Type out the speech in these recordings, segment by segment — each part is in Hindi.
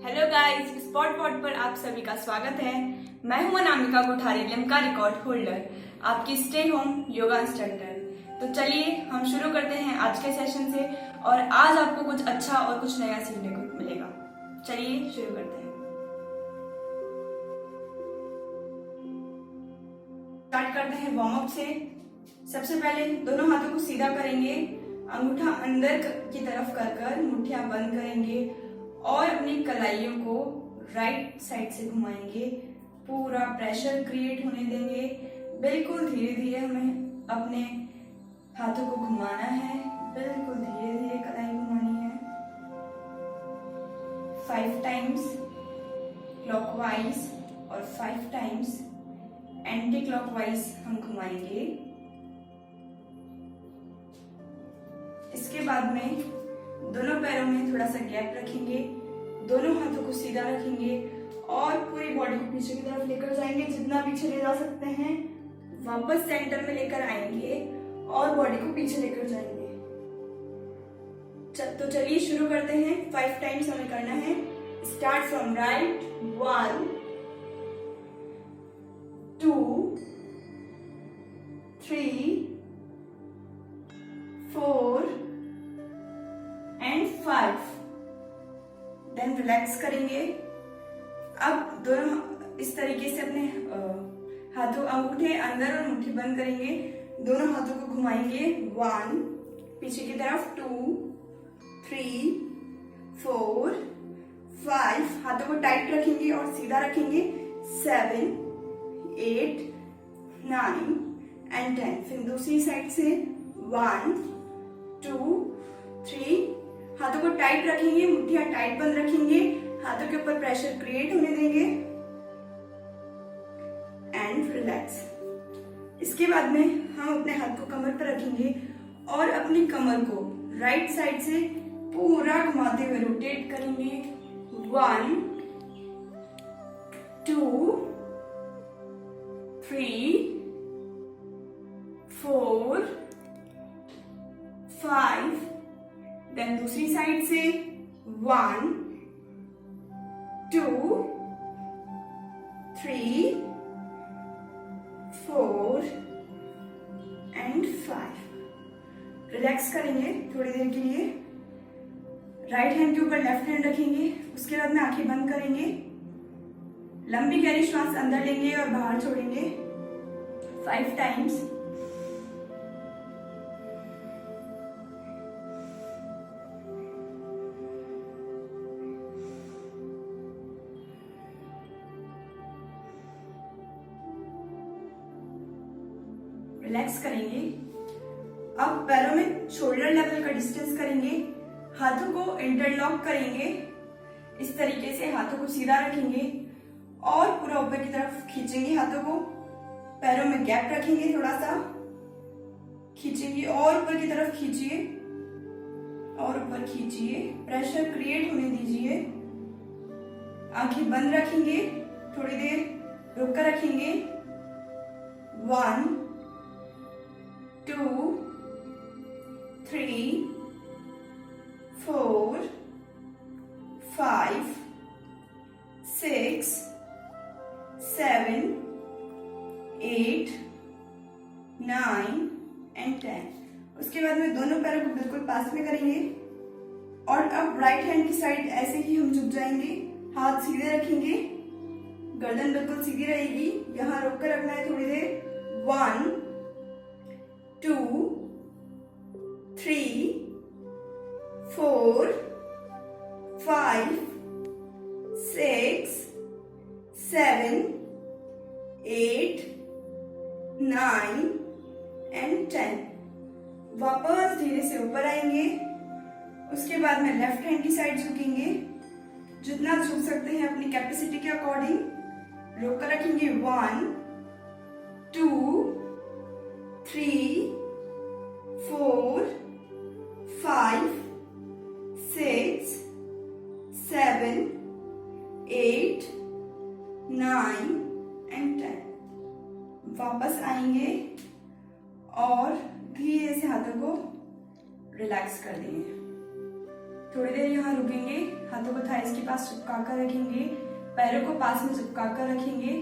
हेलो गाइस, स्पॉट पॉट पर आप सभी का स्वागत है। मैं हूं Anamika Kothari, Limca record holder, आपकी स्टे होम योगा इंस्ट्रक्टर। तो चलिए हम शुरू करते हैं आज के सेशन से, और आज आपको कुछ अच्छा और कुछ नया सीखने को मिलेगा। चलिए शुरू करते हैं। स्टार्ट करते हैं वार्म अप से। सबसे पहले दोनों हाथों को सीधा करेंगे, अंगूठा अंदर की तरफ कर मुट्ठियां बंद करेंगे और अपनी कलाइयों को राइट साइड से घुमाएंगे। पूरा प्रेशर क्रिएट होने देंगे। बिल्कुल धीरे धीरे हमें अपने हाथों को घुमाना है, बिल्कुल धीरे धीरे कलाई घुमानी है। 5 टाइम्स क्लॉकवाइज और 5 टाइम्स एंटी क्लॉकवाइज हम घुमाएंगे। इसके बाद में दोनों पैरों में थोड़ा सा गैप रखेंगे, दोनों हाथों को सीधा रखेंगे और पूरी बॉडी को पीछे की तरफ लेकर जाएंगे। जितना पीछे ले जा सकते हैं वापस सेंटर में लेकर आएंगे और बॉडी को पीछे लेकर जाएंगे। तो चलिए शुरू करते हैं। 5 टाइम्स हमें करना है। Start from right. 1 2 3 4 and 5। Then relax करेंगे। अब दोनों इस तरीके से अपने हाथों अंगूठे अंदर और मुट्ठी बंद करेंगे। दोनों हाथों को घुमाएंगे। 1 पीछे की तरफ, 2 3 4 5। हाथों को टाइट रखेंगे और सीधा रखेंगे। 7 8 9 एंड 10। फिर दूसरी साइड से 1 2 3। हाथों को टाइट रखेंगे, मुट्ठियां टाइट बंद रखेंगे, हाथों के ऊपर प्रेशर क्रिएट होने देंगे एंड रिलैक्स। इसके बाद में हम अपने हाथ को कमर पर रखेंगे और अपनी कमर को राइट साइड से पूरा घुमाते हुए रोटेट करेंगे। 1 2 3 4 5। देन दूसरी साइड से 1 2 3 4 एंड 5। रिलैक्स करेंगे थोड़ी देर के लिए। राइट हैंड के ऊपर लेफ्ट हैंड रखेंगे। उसके बाद में आंखें बंद करेंगे। लंबी गहरी श्वास अंदर लेंगे और बाहर छोड़ेंगे 5 टाइम्स। रिलैक्स करेंगे। अब पैरों में शोल्डर लेवल का डिस्टेंस करेंगे। हाथों को इंटरलॉक करेंगे। इस तरीके से हाथों को सीधा रखेंगे और पूरा ऊपर की तरफ खींचेंगे हाथों को। पैरों में गैप रखेंगे, थोड़ा सा खींचेंगे और ऊपर की तरफ खींचिए और ऊपर खींचिए। प्रेशर क्रिएट होने दीजिए। आंखें बंद रखेंगे, थोड़ी देर रुक कर रखेंगे। 1 2 3 4 5 6 7 8 9 एंड 10। उसके बाद में दोनों पैरों को बिल्कुल पास में करेंगे और अब राइट हैंड की साइड ऐसे ही हम झुक जाएंगे। हाथ सीधे रखेंगे, गर्दन बिल्कुल सीधी रहेगी। यहां रोक कर रखना है थोड़ी देर। 1 2 3 4 5 6 7 8 9 एंड 10। वापस धीरे से ऊपर आएंगे। उसके बाद में लेफ्ट हैंड की साइड झुकेंगे, जितना झुक सकते हैं अपनी कैपेसिटी के अकॉर्डिंग। रोक कर रखेंगे। 1 2 3 4 5 6 7 8 9 एंड 10। वापस आएंगे और धीरे से हाथों को रिलैक्स कर देंगे। थोड़ी देर यहाँ रुकेंगे, हाथों को थाइस के पास चिपका कर रखेंगे, पैरों को पास में चिपका कर रखेंगे,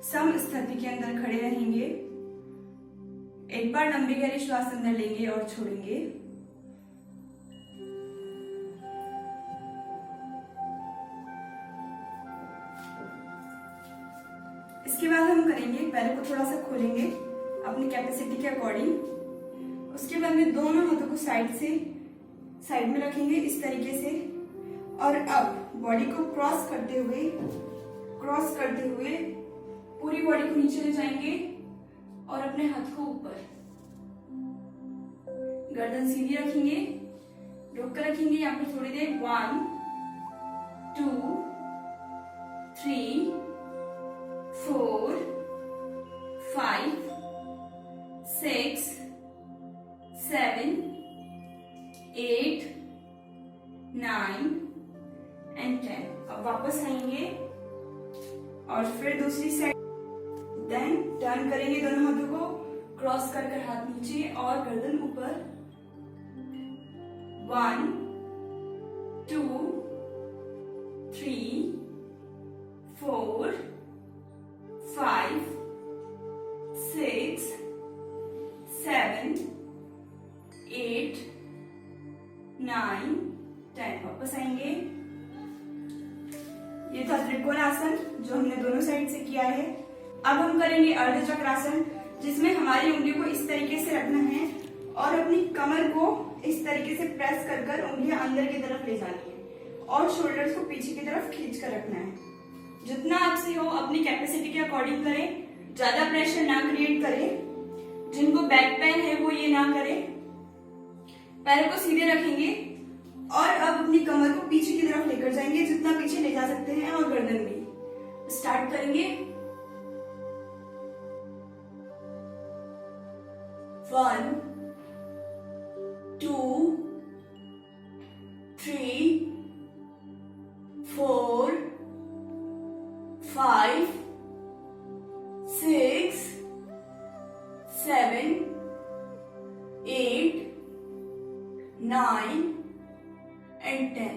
सम स्थिति के अंदर खड़े रहेंगे। एक बार लंबी गहरी श्वास अंदर लेंगे और छोड़ेंगे। इसके बाद हम करेंगे, पैरों को थोड़ा सा खोलेंगे अपनी कैपेसिटी के अकॉर्डिंग। उसके बाद में दोनों हाथों को साइड में रखेंगे इस तरीके से, और अब बॉडी को क्रॉस करते हुए पूरी बॉडी को नीचे ले जाएंगे और अपने हाथ को ऊपर, गर्दन सीधी रखेंगे, रोक कर रखेंगे यहाँ पर थोड़ी देर। 1 2 3 4 5 6 7 8 9 एंड 10। अब वापस आएंगे और फिर दूसरी साइड, देन टर्न करेंगे दोनों हाथों को, क्रॉस कर हाथ नीचे और गर्दन ऊपर। 1 2 3 4 5 6 7 8 9 10। वापस आएंगे। ये था त्रिकोणासन जो हमने दोनों साइड से किया है। अब हम करेंगे अर्ध चक्रासन, जिसमें हमारी उंगलियों को इस तरीके से रखना है और अपनी कमर को इस तरीके से प्रेस कर उंगलियां अंदर की तरफ ले जानी है और शोल्डर्स को पीछे की तरफ खींच कर रखना है। जितना आपसे हो अपनी कैपेसिटी के अकॉर्डिंग करें, ज्यादा प्रेशर ना क्रिएट करें। जिनको बैक पेन है वो ये ना करें। पैरों को सीधे रखेंगे और अब अपनी कमर को पीछे की तरफ लेकर जाएंगे, जितना पीछे ले जा सकते हैं, और गर्दन भी। स्टार्ट करेंगे। 1 2 3 4 5 6 7 8 9 एंड 10।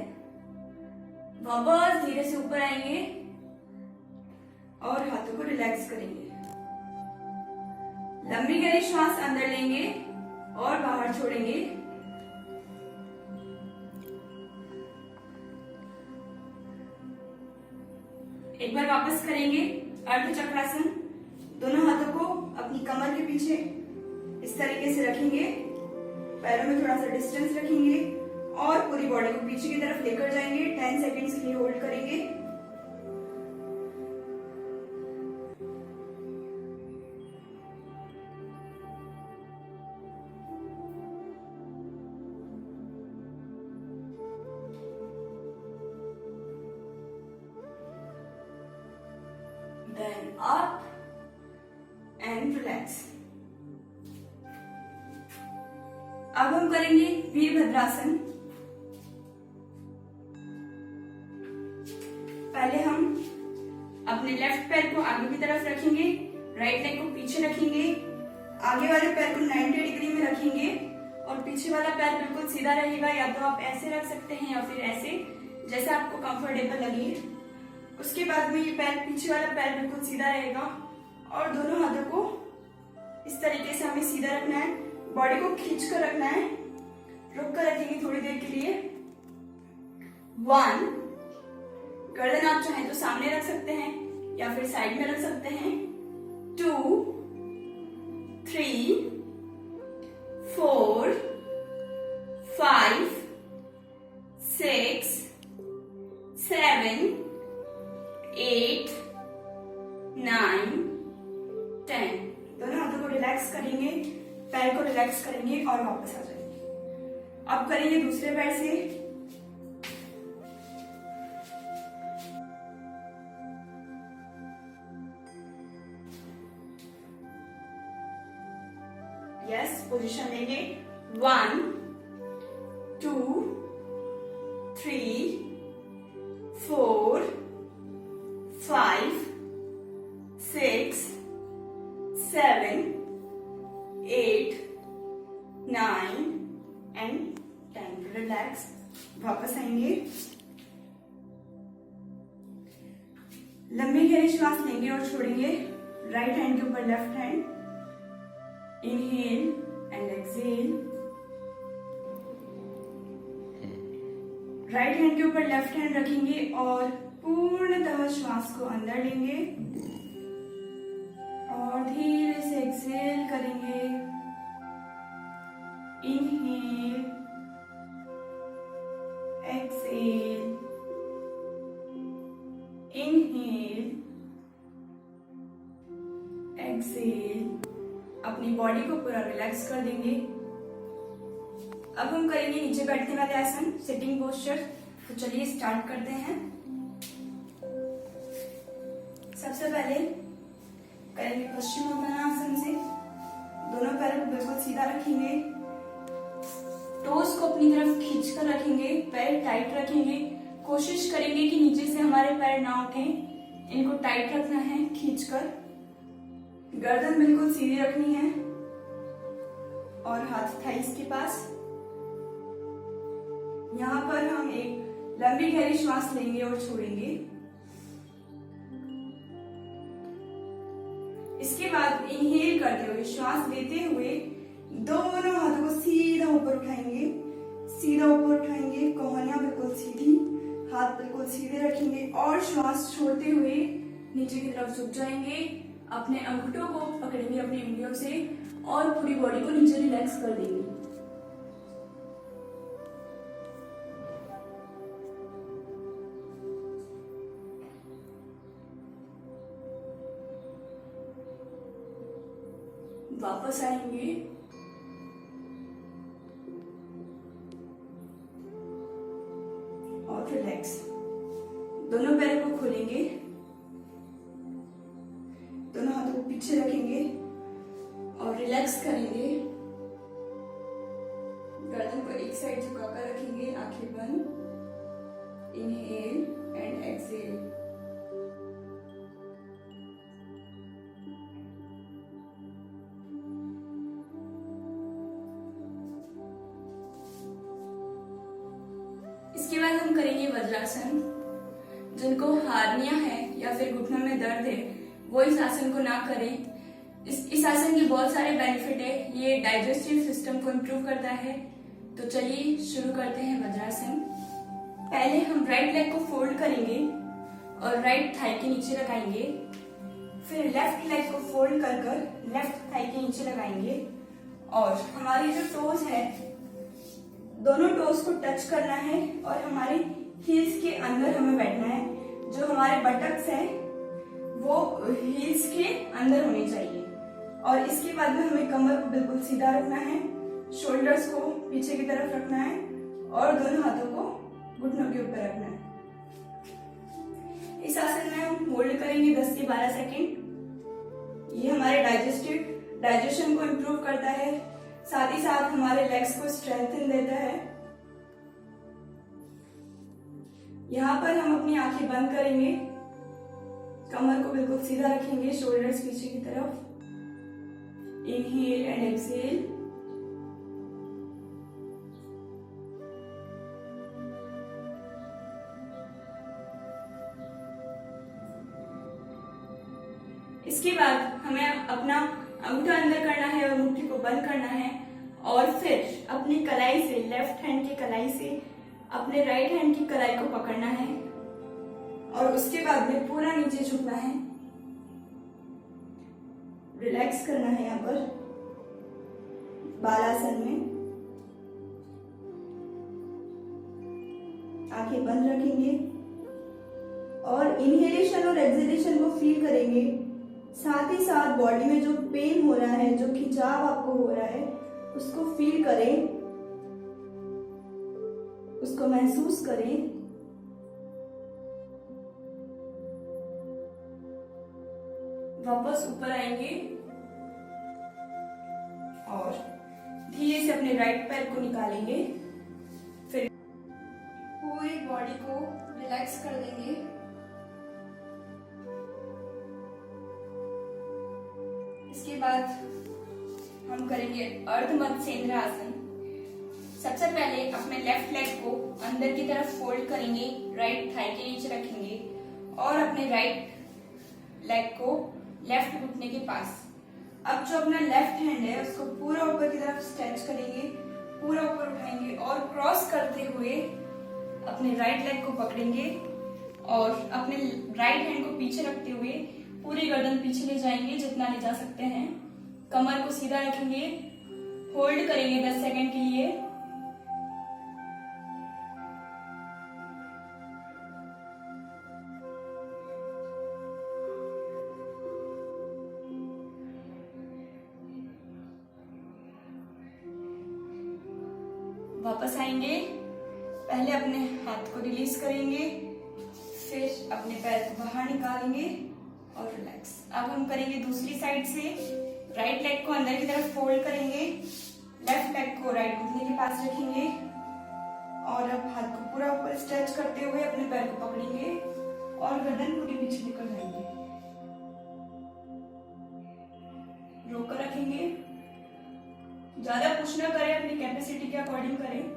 वापस धीरे से ऊपर आएंगे और हाथों को रिलैक्स करेंगे। लंबी गहरी श्वास अंदर लेंगे और बाहर छोड़ेंगे। एक बार वापस करेंगे अर्ध चक्रासन। दोनों हाथों को अपनी कमर के पीछे इस तरीके से रखेंगे, पैरों में थोड़ा सा डिस्टेंस रखेंगे और पूरी बॉडी को पीछे की तरफ लेकर जाएंगे। 10 सेकेंड्स के लिए होल्ड करेंगे। Then up and relax. अब हम करेंगे वीरभद्रासन। पहले हम अपने लेफ्ट पैर को आगे की तरफ रखेंगे, राइट लेग को पीछे रखेंगे, आगे वाले पैर को 90 डिग्री में रखेंगे और पीछे वाला पैर बिल्कुल सीधा रहेगा। या तो आप ऐसे रख सकते हैं या फिर ऐसे, जैसे आपको कंफर्टेबल लगे। उसके बाद में ये पैर, पीछे वाला पैर बिल्कुल सीधा रहेगा और दोनों हाथों को इस तरीके से हमें सीधा रखना है, बॉडी को खींच कर रखना है। रुक कर रखेंगे थोड़ी देर के लिए। 1, गर्दन आप चाहें तो सामने रख सकते हैं या फिर साइड में रख सकते हैं। 2 3 4 5 6 7 8 9 10। दोनों हाथों को रिलैक्स करेंगे, पैर को रिलैक्स करेंगे और वापस आ जाएंगे। अब करेंगे दूसरे पैर से। यस, पोजीशन लेंगे। 1 2 3 4 5 6 7 8 9 एंड 10। रिलैक्स। वापस आएंगे, लंबी गहरी श्वास लेंगे और छोड़ेंगे। राइट हैंड के ऊपर left hand, inhale and exhale. Right hand के ऊपर लेफ्ट हैंड रखेंगे और पूर्णतः श्वास को अंदर लेंगे और धीरे से एक्सहेल करेंगे। Inhale, exhale, inhale, exhale. अपनी बॉडी को पूरा रिलैक्स कर देंगे। अब हम करेंगे नीचे बैठने वाले आसन, सिटिंग पोस्चर। तो चलिए स्टार्ट करते हैं। सबसे पहले करेंगे पश्चिमोत्तानासन से। दोनों पैरों को बिल्कुल सीधा रखेंगे, टोस को अपनी तरफ खींचकर रखेंगे, पैर टाइट रखेंगे। कोशिश करेंगे कि नीचे से हमारे पैर ना उठें, इनको टाइट रखना है खींचकर। गर्दन बिल्कुल सीधी रखनी है और हाथ थाइस के पास। यहाँ पर हम एक लंबी गहरी श्वास लेंगे और छोड़ेंगे। इसके बाद इनहेल करते हुए, श्वास लेते हुए दोनों हाथों को सीधा ऊपर उठाएंगे, सीधा ऊपर उठाएंगे। कोहनियां बिल्कुल सीधी, हाथ बिल्कुल सीधे रखेंगे और श्वास छोड़ते हुए नीचे की तरफ झुक जाएंगे। अपने अंगूठों को पकड़ेंगे अपनी उंगलियों से और पूरी बॉडी को नीचे रिलैक्स कर देंगे। वापस आएंगे और रिलैक्स। दोनों पैरों को खोलेंगे, दोनों हाथों को पीछे रखेंगे और रिलैक्स करेंगे। गर्दन को एक साइड झुकाकर रखेंगे, आंखें बंद। Inhale and exhale. इसके बाद हम करेंगे वज्रासन। जिनको हार्निया है या फिर घुटनों में दर्द है वो इस आसन को ना करें। इस आसन के बहुत सारे बेनिफिट है। ये डाइजेस्टिव सिस्टम को इम्प्रूव करता है। तो चलिए शुरू करते हैं वज्रासन। पहले हम राइट लेग को फोल्ड करेंगे और राइट थाई के नीचे लगाएंगे। फिर लेफ्ट लेग को फोल्ड कर लेफ्ट थाई के नीचे लगाएंगे और हमारी जो टोज है, दोनों टोज को टच करना है और हमारे हील्स के अंदर हमें बैठना है। जो हमारे बटक्स हैं वो हील्स के अंदर होने चाहिए। और इसके बाद में हमें कमर को बिल्कुल सीधा रखना है, शोल्डर्स को पीछे की तरफ रखना है और दोनों हाथों को घुटनों के ऊपर रखना है। इस आसन में हम होल्ड करेंगे 10 से 12 सेकेंड। ये हमारे डाइजेशन को इम्प्रूव करता है, साथ ही साथ हमारे लेग्स को स्ट्रेंथन देता है। यहाँ पर हम अपनी आंखें बंद करेंगे, कमर को बिल्कुल सीधा रखेंगे, शोल्डर्स पीछे की तरफ। Inhale and exhale. इसके बाद हमें अपना अंगूठा अंदर करना है और मुट्ठी को बंद करना है और फिर अपनी कलाई से, लेफ्ट हैंड की कलाई से अपने राइट हैंड की कलाई को पकड़ना है और उसके बाद में पूरा नीचे झुकना है। रिलैक्स करना है यहाँ पर बालासन में। आंखें बंद रखेंगे और इनहेलेशन और एक्सहेलेशन को फील करेंगे। साथ ही साथ बॉडी में जो पेन हो रहा है, जो खिंचाव आपको हो रहा है, उसको फील करें, उसको महसूस करें। वापस ऊपर आएंगे और धीरे से अपने राइट पैर को निकालेंगे। फिर पूरी बॉडी को रिलैक्स कर देंगे। इसके बाद हम करेंगे अर्ध मत्स्येंद्र आसन। सबसे पहले अपने लेफ्ट लेग को अंदर की तरफ फोल्ड करेंगे, राइट थाई के नीचे रखेंगे और अपने राइट लेग को लेफ्ट घुटने के पास। अब जो अपना लेफ्ट हैंड है उसको पूरा ऊपर की तरफ स्ट्रेच करेंगे, पूरा ऊपर उठाएंगे और क्रॉस करते हुए अपने राइट लेग को पकड़ेंगे और अपने राइट हैंड को पीछे रखते हुए पूरी गर्दन पीछे ले जाएंगे जितना ले जा सकते हैं। कमर को सीधा रखेंगे, होल्ड करेंगे 10 सेकंड के लिए। वापस आएंगे, पहले अपने हाथ को रिलीज करेंगे, फिर अपने पैर को बाहर निकालेंगे और रिलैक्स। अब हम करेंगे दूसरी साइड से। राइट लेग को अंदर की तरफ फोल्ड करेंगे, लेफ्ट लेग को राइट घुटने के पास रखेंगे और अब हाथ को पूरा ऊपर स्ट्रेच करते हुए अपने पैर को पकड़ेंगे और गर्दन पूरी पीछे निकल जाएंगे। रोकर रखेंगे, ज्यादा पुश ना करें, अपनी कैपेसिटी के अकॉर्डिंग करें।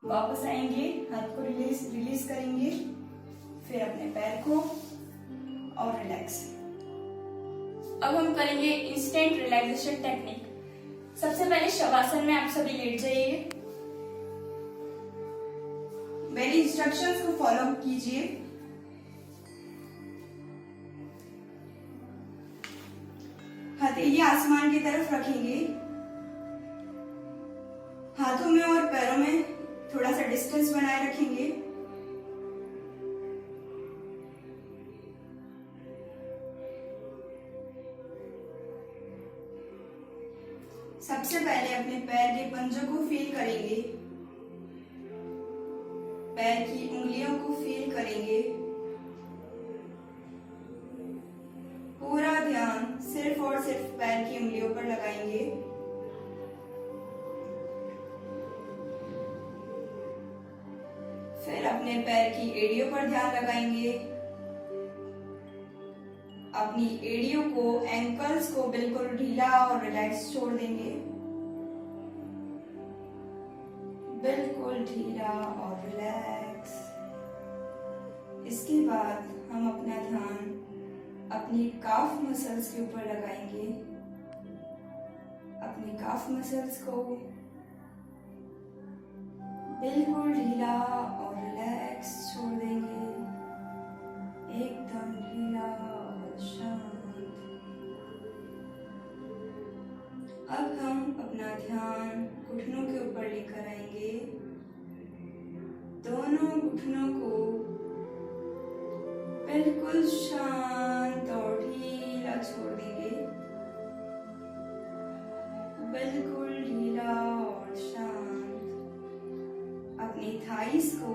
वापस आएंगे, हाथ को रिलीज करेंगे, फिर अपने पैर को और रिलैक्स। अब हम करेंगे इंस्टेंट रिलैक्सेशन टेक्निक। सबसे पहले शवासन में आप सभी लेट जाइए, मेरी इंस्ट्रक्शंस को फॉलो कीजिए। हथेली आसमान की तरफ रखेंगे, हाथों में और पैरों में थोड़ा सा डिस्टेंस बनाए रखेंगे। सबसे पहले अपने पैर के पंजों को फील करेंगे, पैर की उंगलियों को फील करेंगे। पूरा ध्यान सिर्फ और सिर्फ पैर की उंगलियों पर लगाएंगे। फिर अपने पैर की एड़ियों पर ध्यान लगाएंगे। अपनी एड़ियों को, एंकल्स को बिल्कुल ढीला और रिलैक्स छोड़ देंगे, बिल्कुल ढीला और रिलैक्स। इसके बाद हम अपना ध्यान अपनी काफ मसल्स के ऊपर लगाएंगे। अपनी काफ मसल्स को बिल्कुल ढीला और रिलैक्स छोड़ देंगे, एकदम ढीला और शांत। अब हम अपना ध्यान घुटनों के ऊपर लेकर आएंगे। दोनों घुटनों को बिल्कुल शांत और ढीला छोड़ देंगे, बिल्कुल ढीला और शांत। अपनी थाइस को,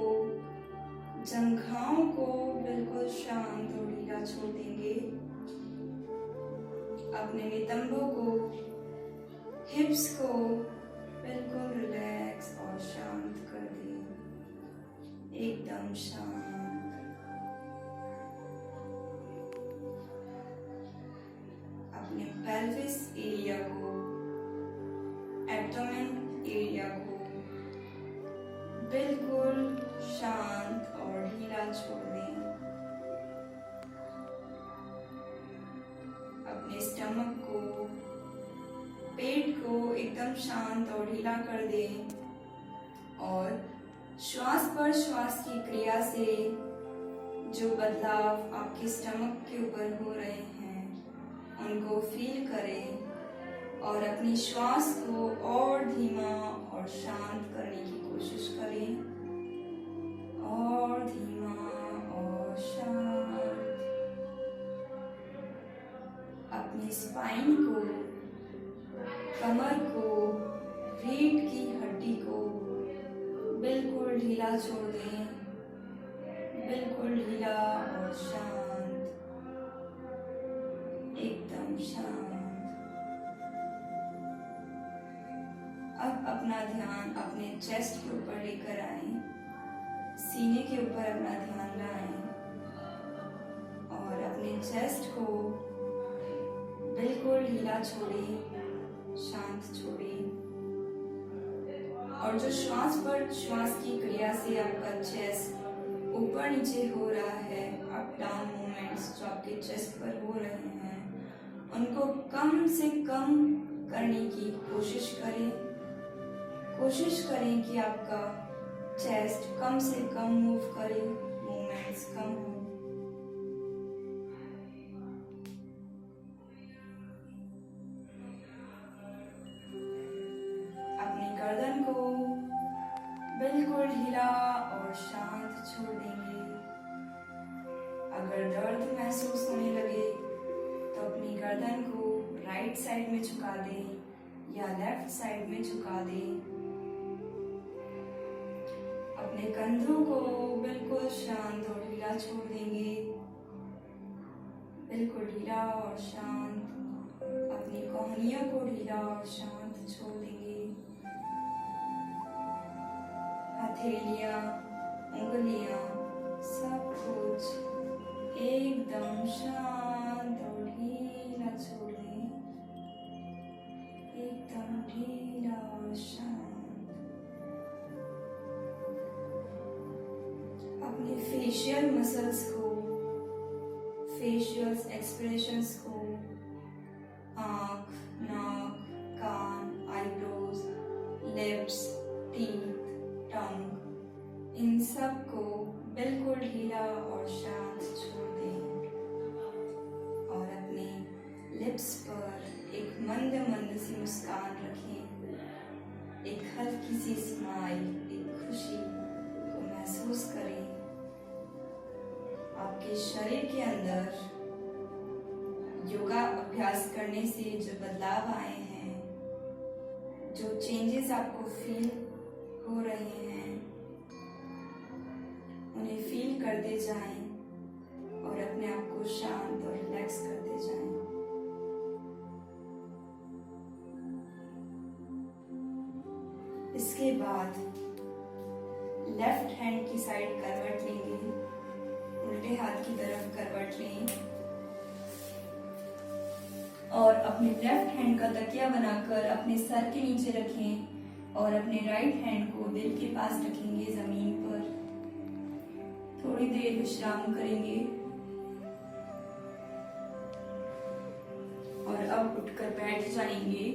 जंघाओं को बिल्कुल शांत और ढीला छोड़ देंगे। अपने नितंबों को, हिप्स को बिल्कुल रिलैक्स और शांत कर दें, एकदम शांत। अपने पेल्विस एरिया को, एब्डोमेन एरिया को बिल्कुल शांत और ढीला छोड़ दें। अपने स्टमक को, पेट को एकदम शांत और ढीला कर दें और श्वास पर श्वास की क्रिया से जो बदलाव आपके स्टमक के ऊपर हो रहे हैं उनको फील करें और अपनी श्वास को और धीमा और शांत करने की कोशिश करें, और धीमा और शांत। अपनी स्पाइन को, कमर को, रीढ़ की हड्डी को बिल्कुल ढीला छोड़ दें, बिल्कुल ढीला और शांत, एकदम शांत। अब अपना ध्यान अपने चेस्ट के ऊपर लेकर आए, सीने के ऊपर अपना ध्यान लाएं और अपने चेस्ट को बिल्कुल बिल्कुल ढीला छोड़ें, शांत छोड़ें। और जो श्वास पर श्वास की क्रिया से आपका चेस्ट ऊपर नीचे हो रहा है, अप डाउन मूवमेंट्स जो आपके चेस्ट पर हो रहे हैं, उनको कम से कम करने की कोशिश करें। कोशिश करें कि आपका चेस्ट कम से कम मूव करे, मूवमेंट्स कम हो। अपनी गर्दन को बिल्कुल ढीला और शांत छोड़ देंगे। अगर दर्द महसूस होने लगे तो अपनी गर्दन को राइट साइड में झुका दें या लेफ्ट साइड में झुका दें। अपने कंधों को बिल्कुल शांत और ढीला छोड़ देंगे, बिल्कुल ढीला और शांत। अपनी कोहनियों को ढीला और शांत छोड़ देंगे। हथेलियां, उंगलियां, सब कुछ एकदम शांत और ढीला छोड़ दें, एकदम ढीला और शांत। अपने फेशियल मसल्स को, फेशियल एक्सप्रेशंस को, आंख, नाक, कान, आईब्रोज, लिप्स, टीथ, टंग, इन सब को बिल्कुल ढीला और शांत छोड़ दें। और अपने लिप्स पर एक मंद मंद सी मुस्कान रखें। एक हल्की सी स्माइल, एक खुशी को महसूस करें। आपके शरीर के अंदर योगा अभ्यास करने से जो बदलाव आए हैं, जो चेंजेस आपको फील हो रहे हैं, उन्हें फील करते जाएं और अपने आप को शांत और रिलैक्स करते जाएं। इसके बाद लेफ्ट हैंड की साइड करवट लेंगे, उल्टे हाथ की तरफ करवट लें और अपने लेफ्ट हैंड का तकिया बनाकर अपने सर के नीचे रखें और अपने राइट हैंड को दिल के पास रखेंगे जमीन पर। थोड़ी देर विश्राम करेंगे और अब उठकर बैठ जाएंगे।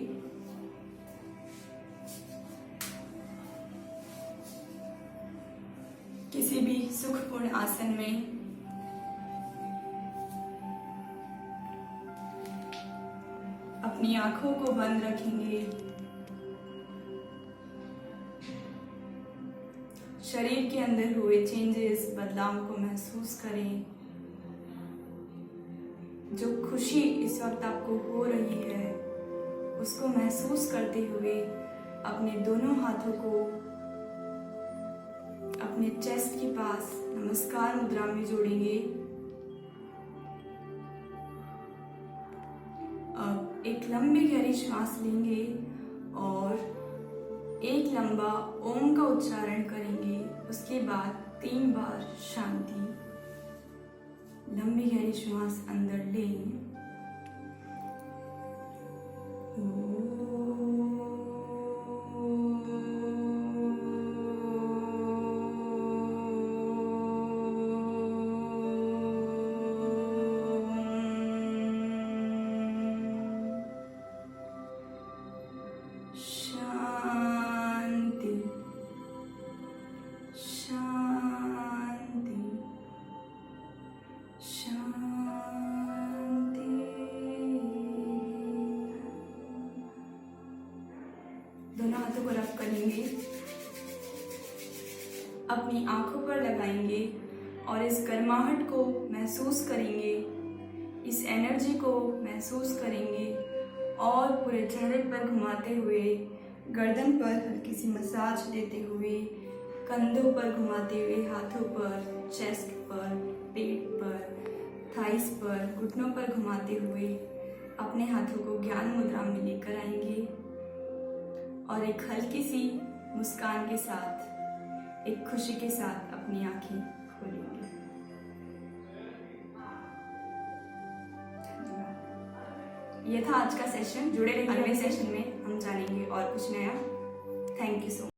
किसी भी सुखपूर्ण आसन में अपनी आंखों को बंद रखेंगे। शरीर के अंदर हुए चेंजेस, बदलाव को महसूस करें। जो खुशी इस वक्त आपको हो रही है उसको महसूस करते हुए अपने दोनों हाथों को अपने चेस्ट के पास नमस्कार मुद्रा में जोड़ेंगे। अब एक लंबी गहरी श्वास लेंगे और एक लंबा ओम का उच्चारण करेंगे। उसके बाद 3 बार शांति। लंबी गहरी श्वास अंदर लें। दोनों हाथों को रब करेंगे, अपनी आंखों पर लगाएंगे और इस गर्माहट को महसूस करेंगे, इस एनर्जी को महसूस करेंगे और पूरे चेहरे पर घुमाते हुए, गर्दन पर हल्की सी मसाज देते हुए, कंधों पर घुमाते हुए, हाथों पर, चेस्ट पर, पेट पर, थाइस पर, घुटनों पर घुमाते हुए अपने हाथों को ज्ञान मुद्रा में लेकर आएंगे और एक हल्की सी मुस्कान के साथ, एक खुशी के साथ अपनी आंखें खोलेंगे। ये था आज का सेशन। जुड़े रहिए अगले हमसे। सेशन में हम जानेंगे और कुछ नया। Thank you so much.